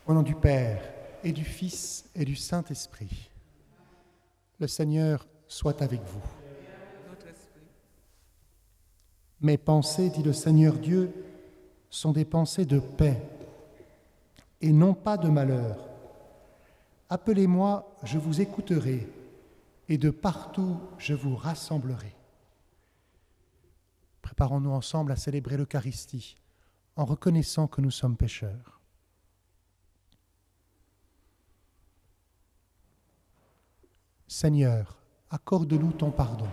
Au nom du Père, et du Fils, et du Saint-Esprit. Le Seigneur soit avec vous. Mes pensées, dit le Seigneur Dieu, sont des pensées de paix, et non pas de malheur. Appelez-moi, je vous écouterai, et de partout je vous rassemblerai. Préparons-nous ensemble à célébrer l'Eucharistie, en reconnaissant que nous sommes pécheurs. Seigneur, accorde-nous ton pardon.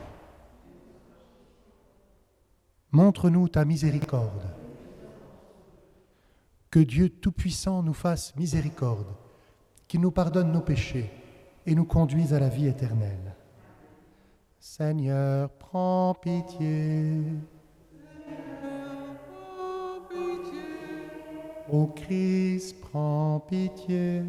Montre-nous ta miséricorde. Que Dieu Tout-Puissant nous fasse miséricorde, qu'il nous pardonne nos péchés et nous conduise à la vie éternelle. Seigneur, prends pitié. Ô Christ, prends pitié.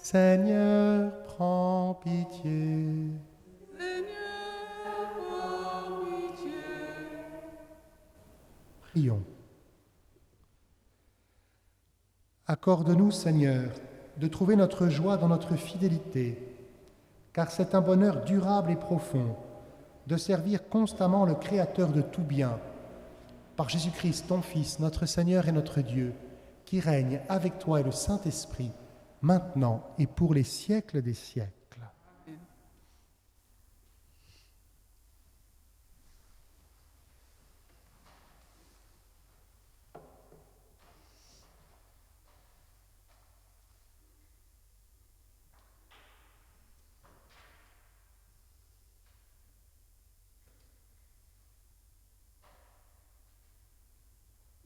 Seigneur, prends pitié. Prions. Accorde-nous, Seigneur, de trouver notre joie dans notre fidélité, car c'est un bonheur durable et profond de servir constamment le Créateur de tout bien, par Jésus-Christ, ton Fils, notre Seigneur et notre Dieu, qui règne avec toi et le Saint-Esprit, maintenant et pour les siècles des siècles.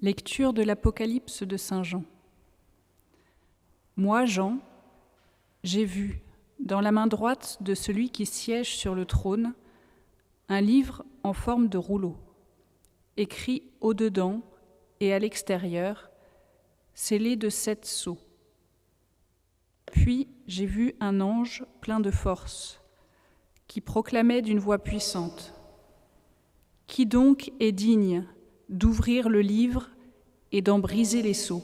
Lecture de l'Apocalypse de Saint Jean. Moi, Jean, j'ai vu, dans la main droite de celui qui siège sur le trône, un livre en forme de rouleau, écrit au-dedans et à l'extérieur, scellé de 7 sceaux. Puis j'ai vu un ange plein de force, qui proclamait d'une voix puissante : « Qui donc est digne d'ouvrir le livre et d'en briser les sceaux ? »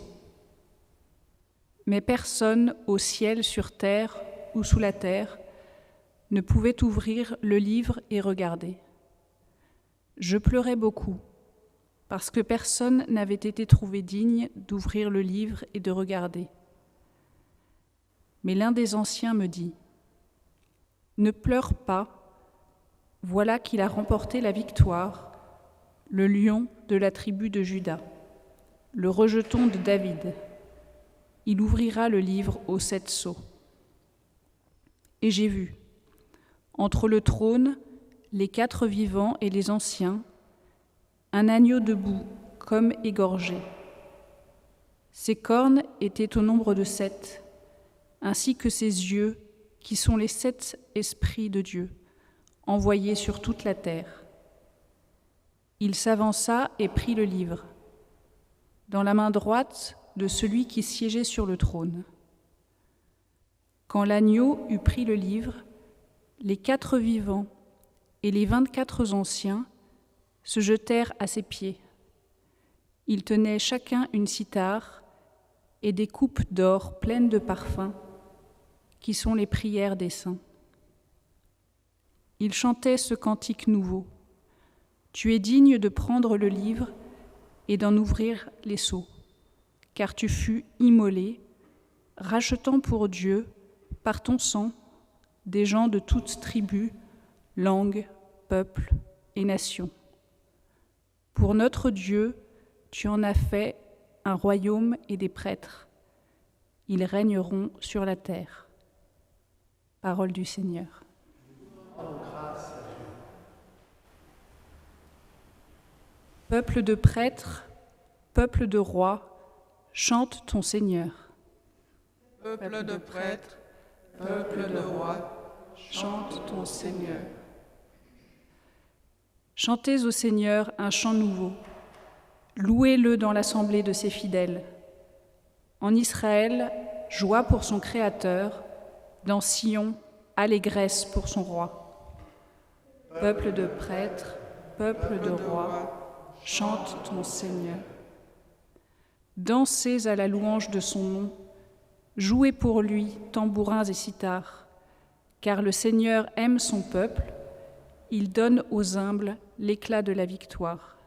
Mais personne au ciel, sur terre ou sous la terre ne pouvait ouvrir le livre et regarder. Je pleurais beaucoup, parce que personne n'avait été trouvé digne d'ouvrir le livre et de regarder. Mais l'un des anciens me dit : « Ne pleure pas, voilà qu'il a remporté la victoire, le lion de la tribu de Juda, le rejeton de David. Il ouvrira le livre aux 7 sceaux. » Et j'ai vu, entre le trône, les 4 vivants et les anciens, un agneau debout, comme égorgé. Ses cornes étaient au nombre de 7, ainsi que ses yeux, qui sont les 7 esprits de Dieu, envoyés sur toute la terre. Il s'avança et prit le livre, dans la main droite de celui qui siégeait sur le trône. Quand l'agneau eut pris le livre, les 4 vivants et les 24 anciens se jetèrent à ses pieds. Ils tenaient chacun une cithare et des coupes d'or pleines de parfums, qui sont les prières des saints. Ils chantaient ce cantique nouveau : « Tu es digne de prendre le livre et d'en ouvrir les sceaux, car tu fus immolé, rachetant pour Dieu, par ton sang, des gens de toutes tribus, langues, peuples et nations. Pour notre Dieu, tu en as fait un royaume et des prêtres. Ils régneront sur la terre. » Parole du Seigneur. Peuple de prêtres, peuple de rois, chante ton Seigneur. Peuple de prêtres, peuple de rois, chante ton Seigneur. Chantez au Seigneur un chant nouveau. Louez-le dans l'assemblée de ses fidèles. En Israël, joie pour son Créateur. Dans Sion, allégresse pour son roi. Peuple de prêtres, peuple de rois, chante ton Seigneur. Dansez à la louange de son nom, jouez pour lui tambourins et cithars, car le Seigneur aime son peuple, il donne aux humbles l'éclat de la victoire.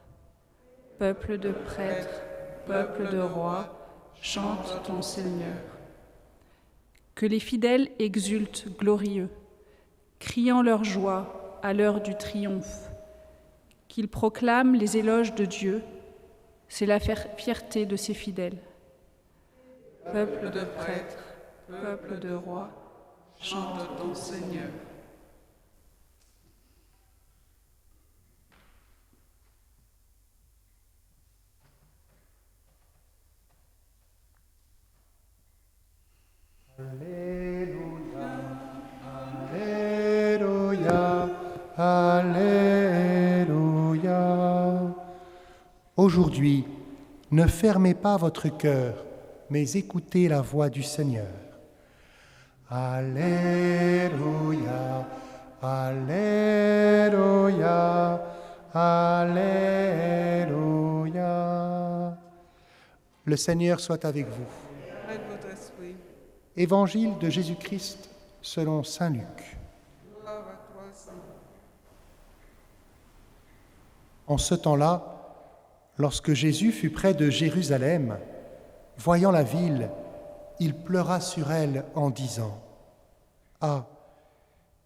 Peuple de prêtres, peuple de rois, chante ton Seigneur. Que les fidèles exultent glorieux, criant leur joie à l'heure du triomphe, qu'ils proclament les éloges de Dieu, c'est la fierté de ses fidèles. Peuple de prêtres, peuple de rois, chante ton Seigneur. Alléluia, Alléluia, Alléluia. Aujourd'hui, ne fermez pas votre cœur, mais écoutez la voix du Seigneur. Alléluia, Alléluia, Alléluia. Le Seigneur soit avec vous. Avec votre esprit. Évangile de Jésus-Christ selon saint Luc. Gloire à toi, Seigneur. En ce temps-là, lorsque Jésus fut près de Jérusalem, voyant la ville, il pleura sur elle en disant : « Ah,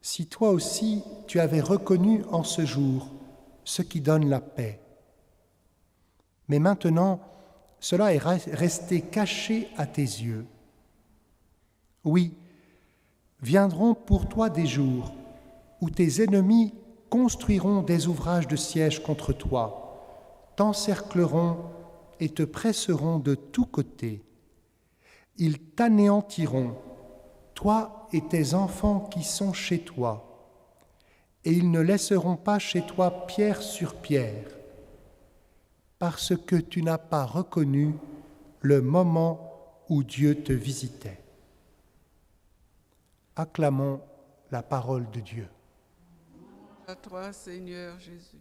si toi aussi tu avais reconnu en ce jour ce qui donne la paix. Mais maintenant, cela est resté caché à tes yeux. Oui, viendront pour toi des jours où tes ennemis construiront des ouvrages de siège contre toi, t'encercleront et te presseront de tous côtés. Ils t'anéantiront, toi et tes enfants qui sont chez toi, et ils ne laisseront pas chez toi pierre sur pierre, parce que tu n'as pas reconnu le moment où Dieu te visitait. » Acclamons la parole de Dieu. À toi, Seigneur Jésus.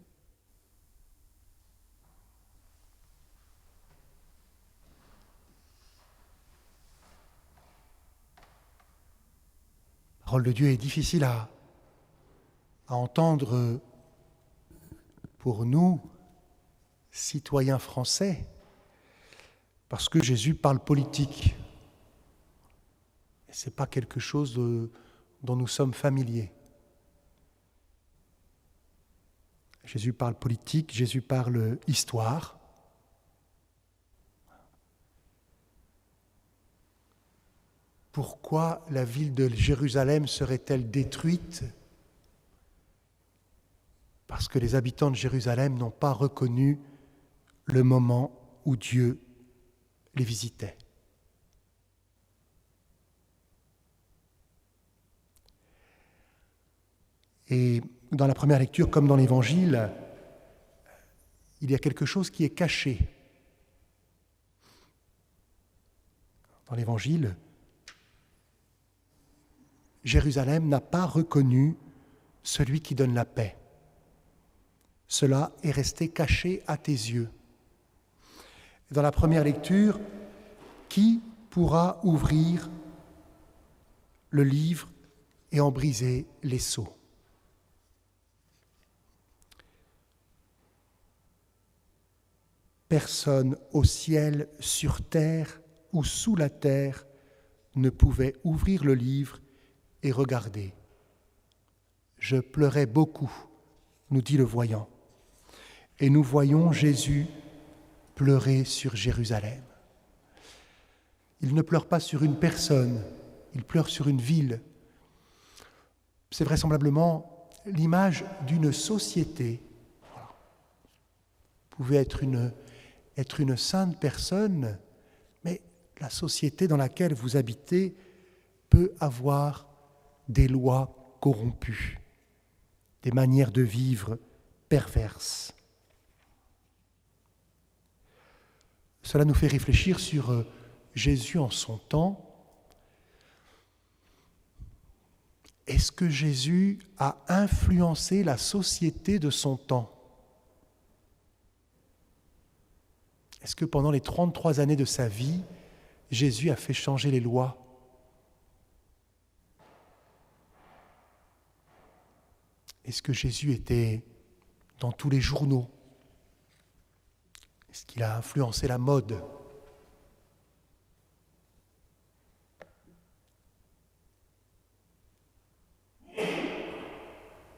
La parole de Dieu est difficile à entendre pour nous, citoyens français, parce que Jésus parle politique. Et ce n'est pas quelque chose dont nous sommes familiers. Jésus parle politique, Jésus parle histoire. Pourquoi la ville de Jérusalem serait-elle détruite ? Parce que les habitants de Jérusalem n'ont pas reconnu le moment où Dieu les visitait. Et dans la première lecture, comme dans l'Évangile, il y a quelque chose qui est caché. Dans l'Évangile, Jérusalem n'a pas reconnu celui qui donne la paix. Cela est resté caché à tes yeux. Dans la première lecture, qui pourra ouvrir le livre et en briser les sceaux ? Personne au ciel, sur terre ou sous la terre ne pouvait ouvrir le livre et regarder. Je pleurais beaucoup, nous dit le voyant, et nous voyons Jésus pleurer sur Jérusalem. Il ne pleure pas sur une personne, il pleure sur une ville. C'est vraisemblablement l'image d'une société. Voilà. Vous pouvez être une sainte personne, mais la société dans laquelle vous habitez peut avoir des lois corrompues, des manières de vivre perverses. Cela nous fait réfléchir sur Jésus en son temps. Est-ce que Jésus a influencé la société de son temps ? Est-ce que pendant les 33 années de sa vie, Jésus a fait changer les lois? Est-ce que Jésus était dans tous les journaux? Est-ce qu'il a influencé la mode?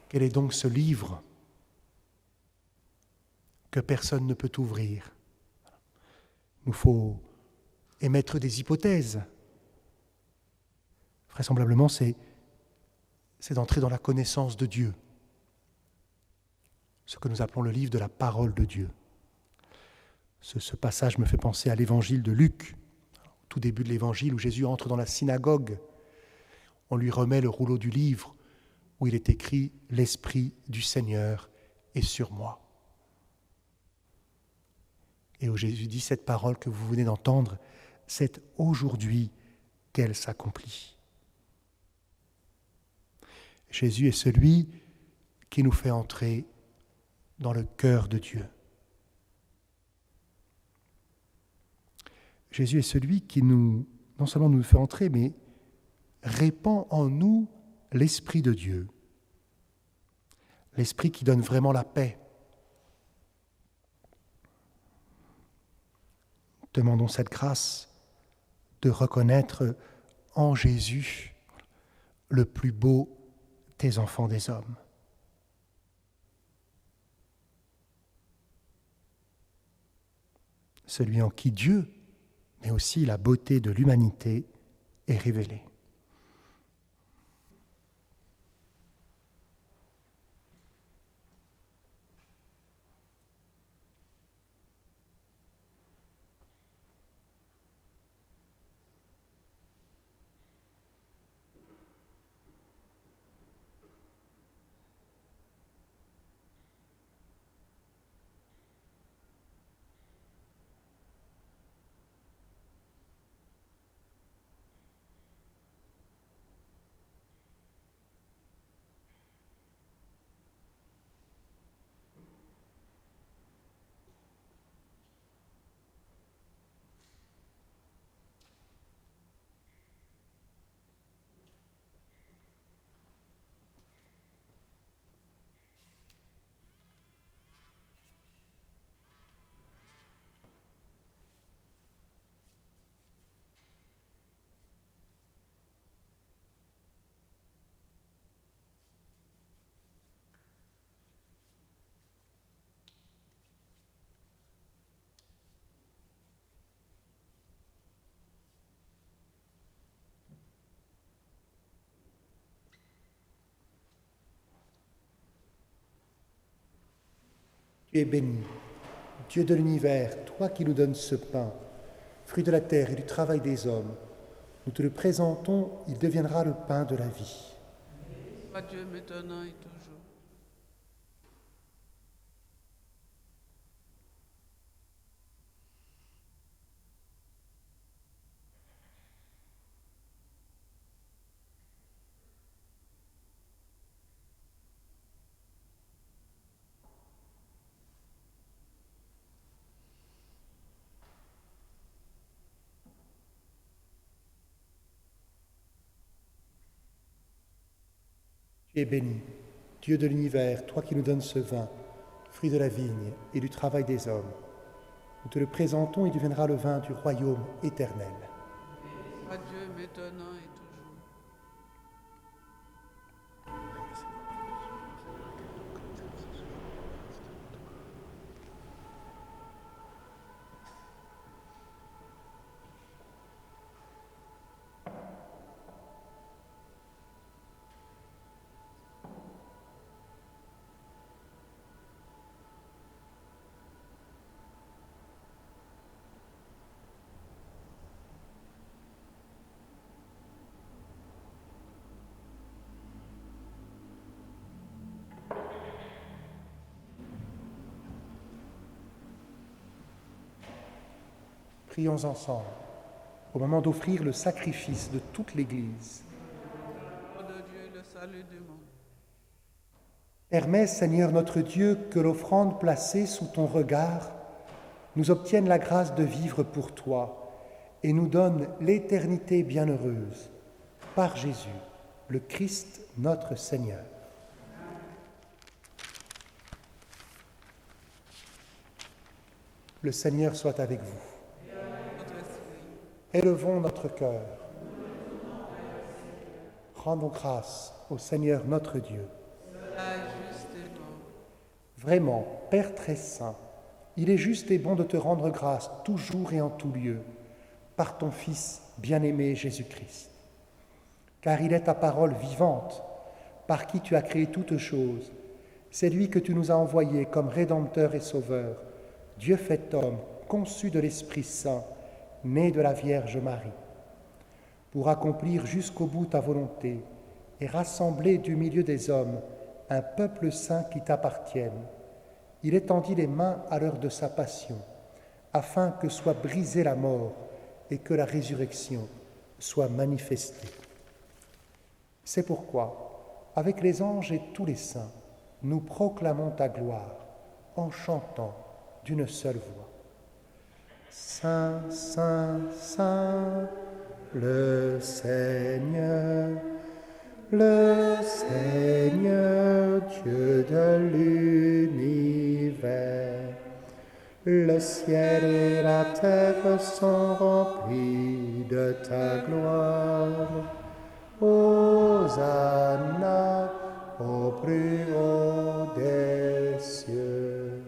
Quel est donc ce livre que personne ne peut ouvrir? Il nous faut émettre des hypothèses. Vraisemblablement, c'est d'entrer dans la connaissance de Dieu, ce que nous appelons le livre de la parole de Dieu. Ce passage me fait penser à l'évangile de Luc, au tout début de l'évangile, où Jésus entre dans la synagogue. On lui remet le rouleau du livre où il est écrit « L'Esprit du Seigneur est sur moi ». Et où Jésus dit cette parole que vous venez d'entendre, c'est aujourd'hui qu'elle s'accomplit. Jésus est celui qui nous fait entrer dans le cœur de Dieu. Jésus est celui qui non seulement nous fait entrer, mais répand en nous l'Esprit de Dieu. L'Esprit qui donne vraiment la paix. Demandons cette grâce de reconnaître en Jésus le plus beau des enfants des hommes. Celui en qui Dieu, mais aussi la beauté de l'humanité, est révélée. Tu es béni, Dieu de l'univers, toi qui nous donnes ce pain, fruit de la terre et du travail des hommes. Nous te le présentons, il deviendra le pain de la vie. À Dieu maintenant et toujours. Tu es béni, Dieu de l'univers, toi qui nous donnes ce vin, fruit de la vigne et du travail des hommes. Nous te le présentons, il deviendra le vin du royaume éternel. À Dieu maintenant et toujours. Prions ensemble, au moment d'offrir le sacrifice de toute l'Église. Ô de Dieu, le salut du monde. Permets, Seigneur notre Dieu, que l'offrande placée sous ton regard nous obtienne la grâce de vivre pour toi et nous donne l'éternité bienheureuse. Par Jésus, le Christ notre Seigneur. Le Seigneur soit avec vous. Élevons notre cœur. Rendons grâce au Seigneur notre Dieu. Vraiment, Père très saint, il est juste et bon de te rendre grâce toujours et en tout lieu, par ton Fils bien-aimé Jésus-Christ. Car il est ta parole vivante, par qui tu as créé toutes choses. C'est lui que tu nous as envoyé comme Rédempteur et Sauveur, Dieu fait homme, conçu de l'Esprit Saint, né de la Vierge Marie, pour accomplir jusqu'au bout ta volonté et rassembler du milieu des hommes un peuple saint qui t'appartienne. Il étendit les mains à l'heure de sa passion, afin que soit brisée la mort et que la résurrection soit manifestée. C'est pourquoi, avec les anges et tous les saints, nous proclamons ta gloire en chantant d'une seule voix. Saint, Saint, Saint, le Seigneur Dieu de l'univers. Le ciel et la terre sont remplis de ta gloire. Hosanna au plus haut des cieux.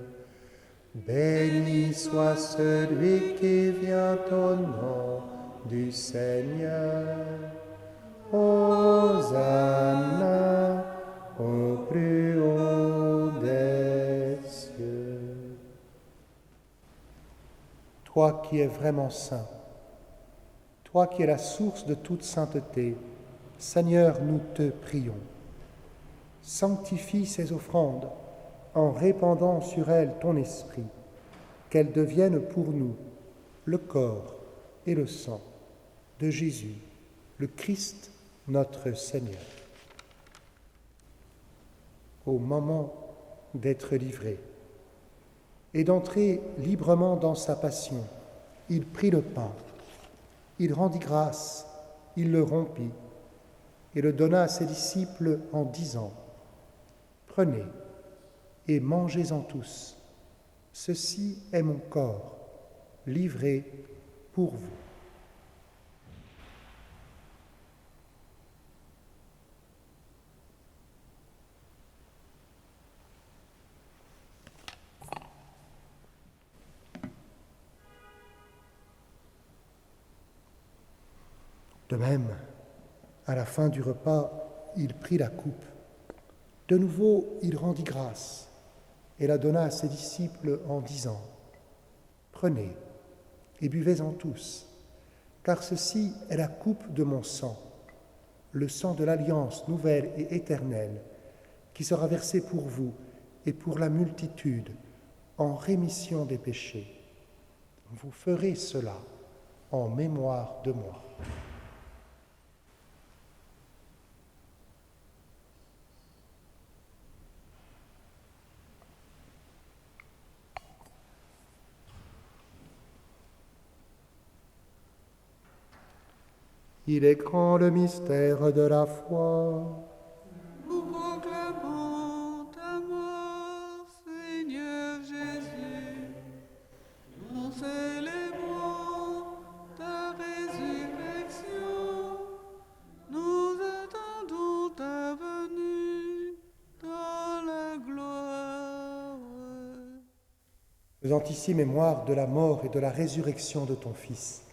Béni soit celui qui vient au nom du Seigneur. Hosanna au plus haut des cieux. Toi qui es vraiment saint, toi qui es la source de toute sainteté, Seigneur, nous te prions. Sanctifie ces offrandes en répandant sur elles ton esprit, qu'elles deviennent pour nous le corps et le sang de Jésus, le Christ, notre Seigneur. Au moment d'être livré et d'entrer librement dans sa passion, il prit le pain, il rendit grâce, il le rompit et le donna à ses disciples en disant : « Prenez et mangez-en tous. Ceci est mon corps, livré pour vous. » De même, à la fin du repas, il prit la coupe. De nouveau, il rendit grâce et la donna à ses disciples en disant : « Prenez et buvez-en tous, car ceci est la coupe de mon sang, le sang de l'alliance nouvelle et éternelle, qui sera versé pour vous et pour la multitude en rémission des péchés. Vous ferez cela en mémoire de moi. » Il est grand le mystère de la foi. Nous proclamons ta mort, Seigneur Jésus. Nous célébrons ta résurrection. Nous attendons ta venue dans la gloire. Faisant ici mémoire de la mort et de la résurrection de ton Fils,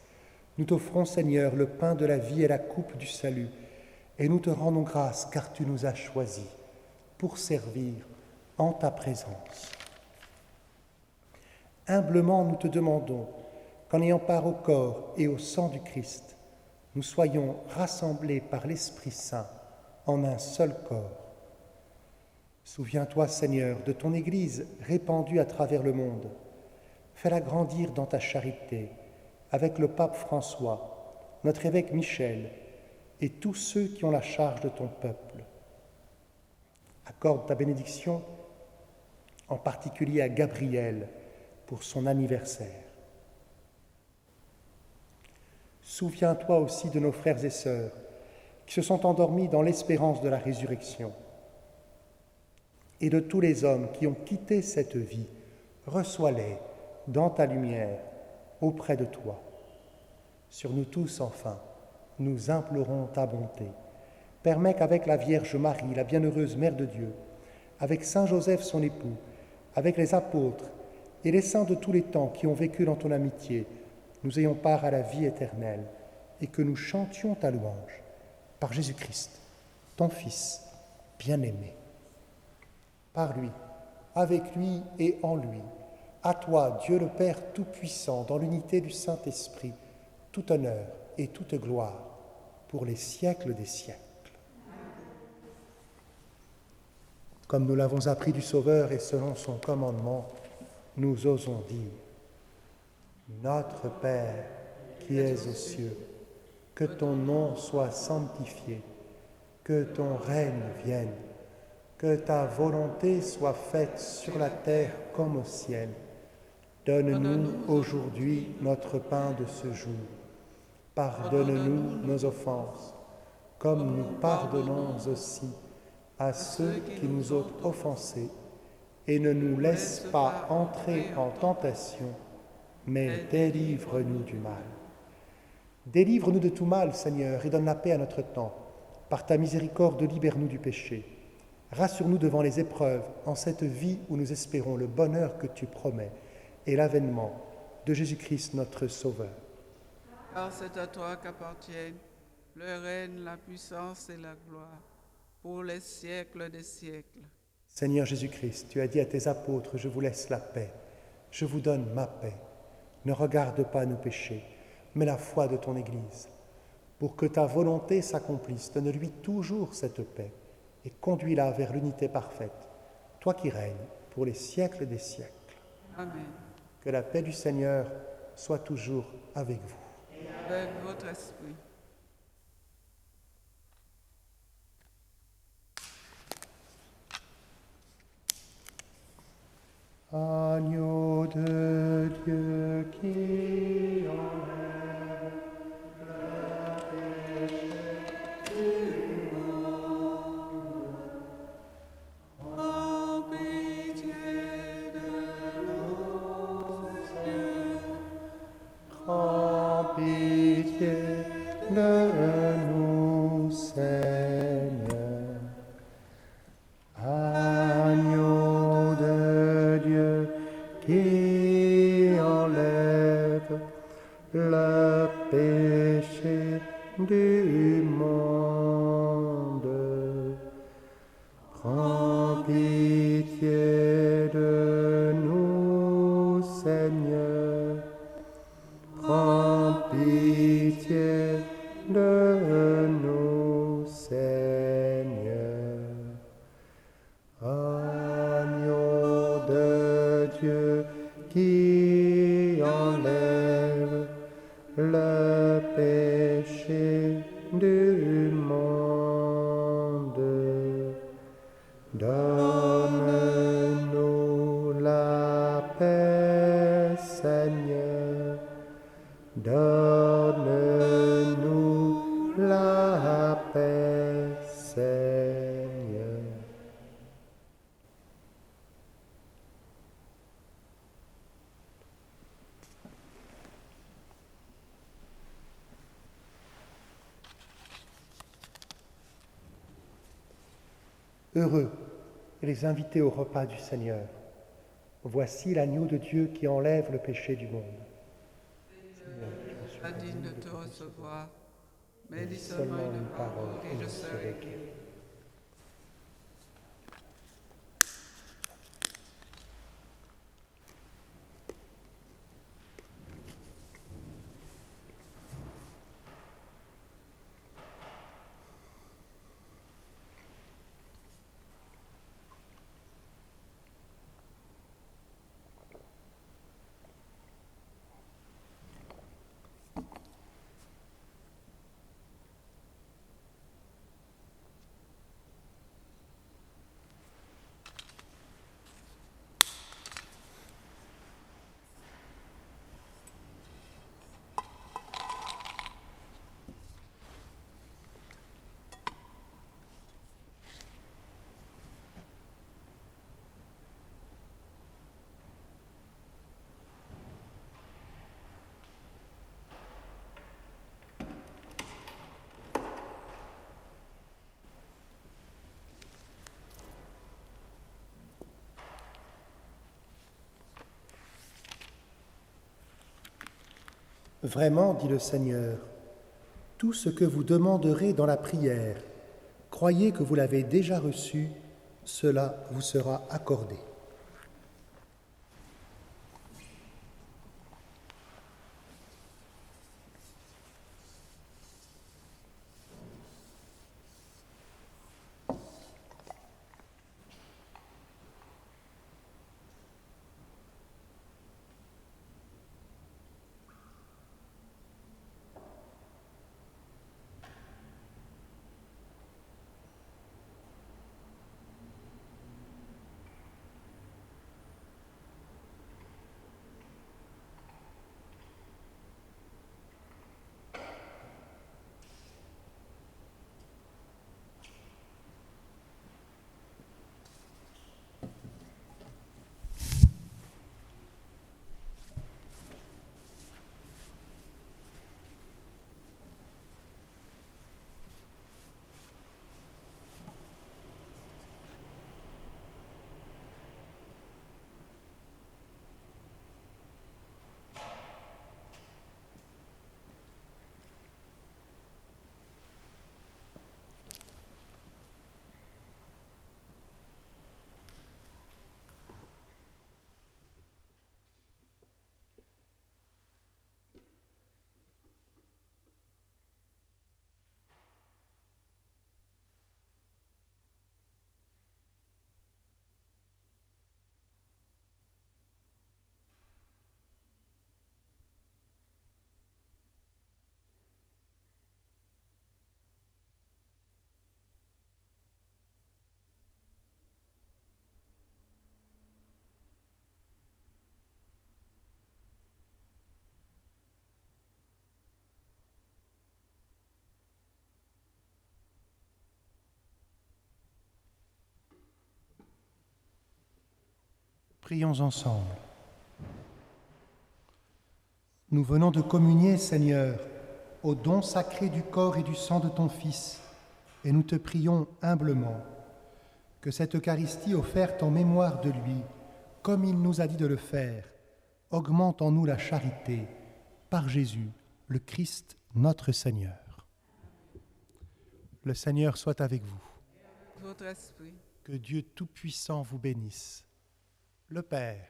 nous t'offrons, Seigneur, le pain de la vie et la coupe du salut, et nous te rendons grâce car tu nous as choisis pour servir en ta présence. Humblement, nous te demandons qu'en ayant part au corps et au sang du Christ, nous soyons rassemblés par l'Esprit Saint en un seul corps. Souviens-toi, Seigneur, de ton Église répandue à travers le monde. Fais-la grandir dans ta charité, avec le pape François, notre évêque Michel et tous ceux qui ont la charge de ton peuple. Accorde ta bénédiction, en particulier à Gabriel, pour son anniversaire. Souviens-toi aussi de nos frères et sœurs qui se sont endormis dans l'espérance de la résurrection et de tous les hommes qui ont quitté cette vie. Reçois-les dans ta lumière auprès de toi. Sur nous tous, enfin, nous implorons ta bonté. Permets qu'avec la Vierge Marie, la bienheureuse Mère de Dieu, avec Saint Joseph son époux, avec les apôtres et les saints de tous les temps qui ont vécu dans ton amitié, nous ayons part à la vie éternelle et que nous chantions ta louange par Jésus-Christ, ton Fils bien-aimé. Par lui, avec lui et en lui, à toi, Dieu le Père Tout-Puissant, dans l'unité du Saint-Esprit, tout honneur et toute gloire pour les siècles des siècles. Comme nous l'avons appris du Sauveur et selon son commandement, nous osons dire: Notre Père qui es aux cieux, que ton nom soit sanctifié, que ton règne vienne, que ta volonté soit faite sur la terre comme au ciel. Donne-nous aujourd'hui notre pain de ce jour. Pardonne-nous nos offenses, comme nous pardonnons aussi à ceux qui nous ont offensés, et ne nous laisse pas entrer en tentation, mais délivre-nous du mal. Délivre-nous de tout mal, Seigneur, et donne la paix à notre temps. Par ta miséricorde, libère-nous du péché. Rassure-nous devant les épreuves, en cette vie où nous espérons le bonheur que tu promets et l'avènement de Jésus-Christ notre Sauveur. Car c'est à toi qu'appartiennent le règne, la puissance et la gloire, pour les siècles des siècles. Seigneur Jésus-Christ, tu as dit à tes apôtres: je vous laisse la paix, je vous donne ma paix. Ne regarde pas nos péchés, mais la foi de ton Église. Pour que ta volonté s'accomplisse, donne-lui toujours cette paix et conduis-la vers l'unité parfaite, toi qui règnes pour les siècles des siècles. Amen. Que la paix du Seigneur soit toujours avec vous. Avec votre esprit. Agneau de Dieu qui enlève le péché du monde, En pitié de nos yeux, prends pitié de nous, Seigneur. Agneau de Dieu qui enlève le péché du monde, prends pitié de nous, Seigneur. Prends pitié de nous, Seigneur. Agneau de Dieu qui enlève le péché du monde, donne-nous la paix, Seigneur. Donne-nous la paix, Seigneur. Heureux les invités au repas du Seigneur. Voici l'agneau de Dieu qui enlève le péché du monde. pas digne de te recevoir, mais dis seulement une parole et je serai guéri. Vraiment, dit le Seigneur, tout ce que vous demanderez dans la prière, croyez que vous l'avez déjà reçu, cela vous sera accordé. Prions ensemble. Nous venons de communier, Seigneur, au don sacré du corps et du sang de ton Fils, et nous te prions humblement que cette Eucharistie offerte en mémoire de lui, comme il nous a dit de le faire, augmente en nous la charité, par Jésus, le Christ, notre Seigneur. Le Seigneur soit avec vous. Votre esprit. Que Dieu Tout-Puissant vous bénisse, le Père,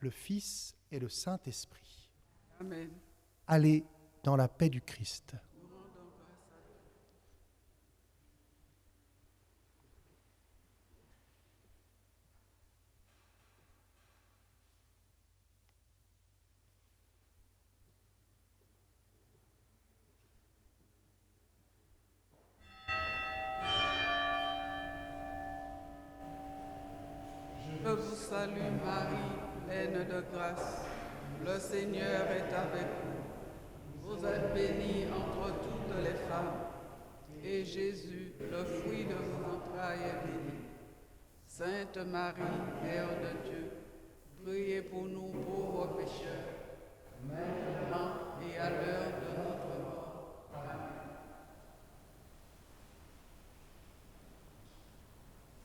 le Fils et le Saint-Esprit. Amen. Allez dans la paix du Christ. Je vous salue Marie, pleine de grâce. Le Seigneur est avec vous. Vous êtes bénie entre toutes les femmes. Et Jésus, le fruit de vos entrailles, est béni. Sainte Marie, Mère de Dieu, priez pour nous pauvres pécheurs, maintenant et à l'heure de notre mort. Amen.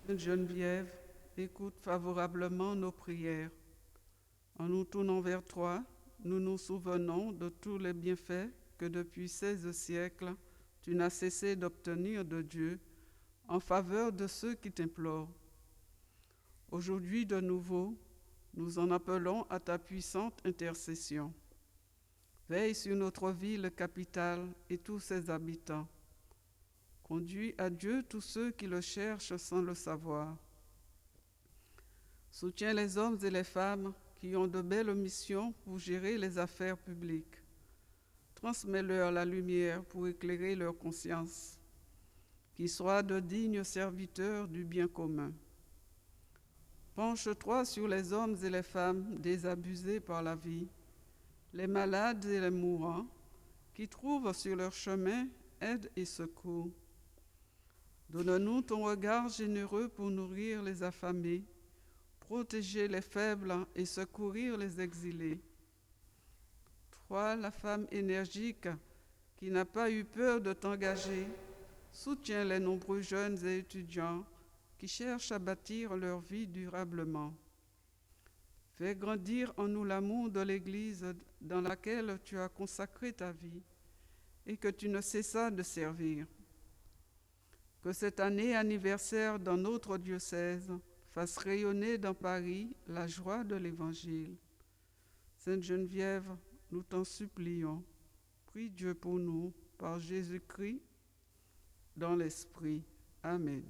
Sainte Geneviève, écoute favorablement nos prières. En nous tournant vers toi, nous nous souvenons de tous les bienfaits que depuis 16 siècles, tu n'as cessé d'obtenir de Dieu en faveur de ceux qui t'implorent. Aujourd'hui, de nouveau, nous en appelons à ta puissante intercession. Veille sur notre ville capitale et tous ses habitants. Conduis à Dieu tous ceux qui le cherchent sans le savoir. Soutiens les hommes et les femmes qui ont de belles missions pour gérer les affaires publiques. Transmets-leur la lumière pour éclairer leur conscience, qu'ils soient de dignes serviteurs du bien commun. Penche-toi sur les hommes et les femmes désabusés par la vie, les malades et les mourants, qui trouvent sur leur chemin aide et secours. Donne-nous ton regard généreux pour nourrir les affamés, protéger les faibles et secourir les exilés. Toi, la femme énergique qui n'a pas eu peur de t'engager, soutiens les nombreux jeunes et étudiants qui cherchent à bâtir leur vie durablement. Fais grandir en nous l'amour de l'Église dans laquelle tu as consacré ta vie et que tu ne cessas de servir. Que cette année anniversaire dans notre diocèse fasse rayonner dans Paris la joie de l'Évangile. Sainte Geneviève, nous t'en supplions. Prie Dieu pour nous, par Jésus-Christ, dans l'Esprit. Amen.